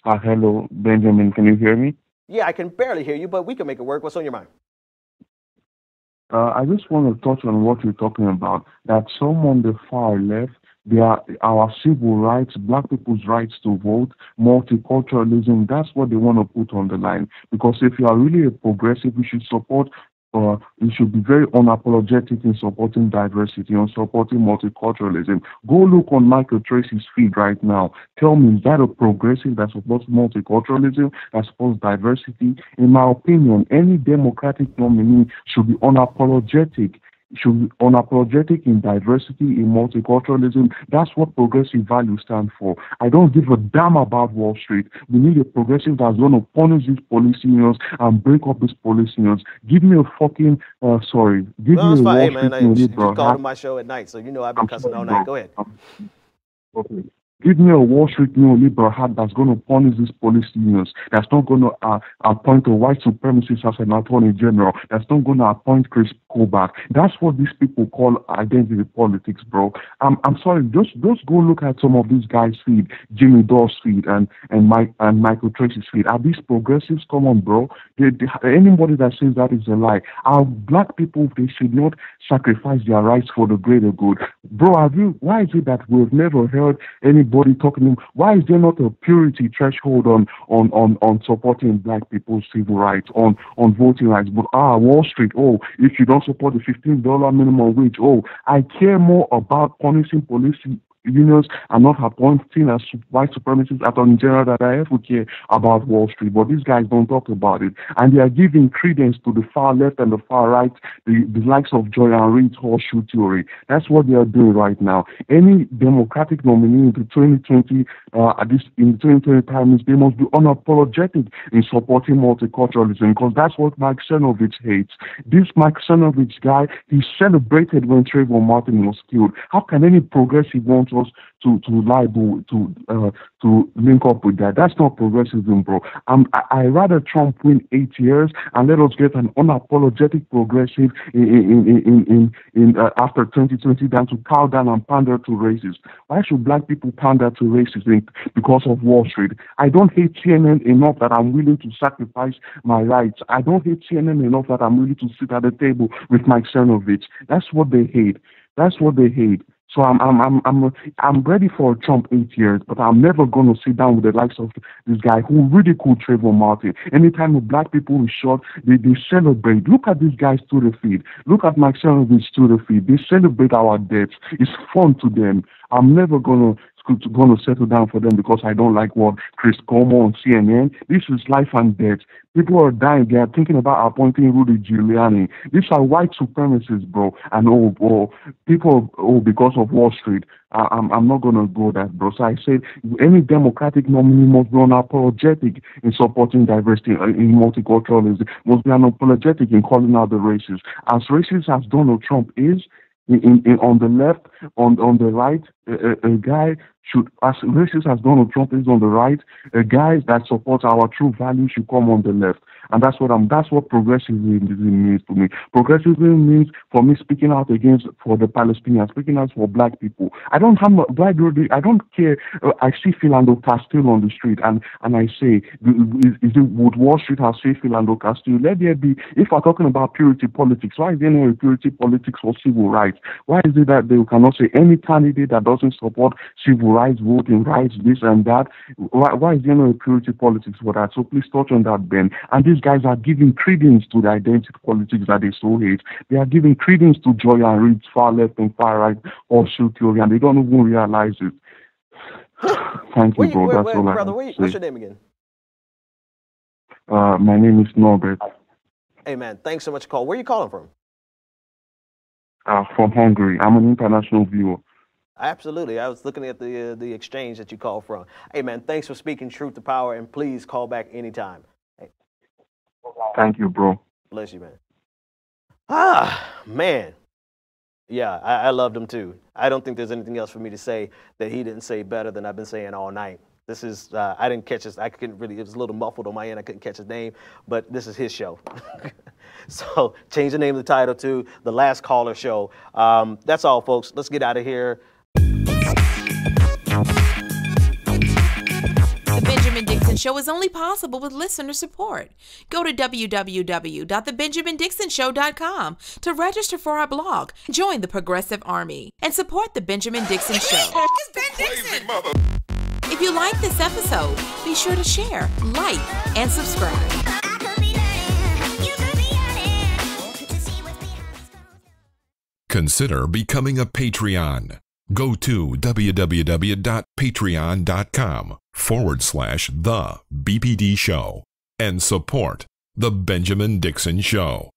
Hello, Benjamin. Can you hear me? Yeah, I can barely hear you, but we can make it work. What's on your mind? I just want to touch on what you're talking about. That some on the far left, they are our civil rights, black people's rights to vote, multiculturalism. That's what they want to put on the line. Because if you are really a progressive, you should support. You should be very unapologetic in supporting diversity and supporting multiculturalism. Go look on Michael Tracy's feed right now. Tell me, is that a progressive that supports multiculturalism, that supports diversity? In my opinion, any Democratic nominee should be unapologetic. Should be unapologetic in diversity, in multiculturalism. That's what progressive values stand for. I don't give a damn about Wall Street. We need a progressive that's going to punish these police unions and break up these police unions. Give me a fucking, give No, me it's a fine. Wall Hey, man, Street you neoliberal. called on my show at night, so you know I've been I'm cussing sorry, all night. bro. Go ahead. Okay. Give me a Wall Street neoliberal hat that's going to punish these police unions, that's not going to appoint a white supremacist as an attorney general, that's not going to appoint Chris Kobach. That's what these people call identity politics, bro. I'm sorry, just go look at some of these guys' feed, Jimmy Dawes' feed and Michael Tracy's feed. Are these progressives? Come on, bro. Anybody that says that is a lie. Our black people, they should not sacrifice their rights for the greater good. Bro, why is it that we've never heard anybody talking? Why is there not a purity threshold on supporting black people's civil rights, on voting rights? But Wall Street, if you don't support the $15 minimum wage, I care more about punishing police unions are not appointing as white supremacist attorney general that I ever care about Wall Street. But these guys don't talk about it. And they are giving credence to the far left and the far right, the likes of Joy and Reid's horseshoe theory. That's what they are doing right now. Any Democratic nominee in the 2020 in the 2020 primaries, they must be unapologetic in supporting multiculturalism, because that's what Mike Cernovich hates. This Mike Cernovich guy, he celebrated when Trayvon Martin was killed. How can any progressive want us to link up with that? That's not progressivism, bro. I rather Trump win 8 years and let us get an unapologetic progressive after 2020 than to cow down and pander to racists. Why should black people pander to racists because of Wall Street? I don't hate CNN enough that I'm willing to sacrifice my rights. I don't hate CNN enough that I'm willing to sit at the table with Mike Cernovich. That's what they hate. That's what they hate. So I'm ready for Trump 8 years, but I'm never going to sit down with the likes of this guy who ridiculed Trayvon Martin. Anytime a black people is shot, they celebrate. Look at these guys to the feed. Look at Mike Cernovich to the feed. They celebrate our deaths. It's fun to them. I'm never going to settle down for them because I don't like what Chris Cuomo on CNN. This is life and death. People are dying. They are thinking about appointing Rudy Giuliani. These are white supremacists, bro. And people, because of Wall Street. I'm not going to go that, bro. So I said any Democratic nominee must be unapologetic in supporting diversity, in multiculturalism, must be unapologetic in calling out the racists. As racist as Donald Trump is, on the left, on the right, a guy should, as racist as Donald Trump is on the right, a guy that supports our true values should come on the left. And that's what progressivism means to me. Progressivism means for me speaking out for the Palestinians, speaking out for black people. I don't care. I see Philando Castile on the street and I say, would Wall Street have said Philando Castile? Let there be, if we're talking about purity politics, why is there no purity politics for civil rights? Why is it that they cannot say any candidate that doesn't support civil rights, voting rights, this and that? Why is there no purity politics for that? So please touch on that, Ben. And these guys are giving credence to the identity politics that they so hate. They are giving credence to Joy and Reid's far left and far right horseshoe theory, and they don't even realize it. Thank you, bro. That's all I have to say. What's your name again? My name is Norbert. Hey, man, thanks so much for calling. Where are you calling from? From Hungary. I'm an international viewer. Absolutely. I was looking at the exchange that you called from. Hey, man, thanks for speaking truth to power, and please call back anytime. Hey. Thank you, bro. Bless you, man. Man. Yeah, I loved him too. I don't think there's anything else for me to say that he didn't say better than I've been saying all night. This is, I didn't catch his, I couldn't really, it was a little muffled on my end. I couldn't catch his name, but this is his show. So change the name of the title to The Last Caller Show. That's all, folks. Let's get out of here. The Benjamin Dixon Show is only possible with listener support. Go to www.thebenjamindixonshow.com to register for our blog, join the Progressive Army, and support The Benjamin Dixon Show. It's Ben Dixon! If you like this episode, be sure to share, like, and subscribe. Consider becoming a Patreon. Go to www.patreon.com/The BPD Show and support The Benjamin Dixon Show.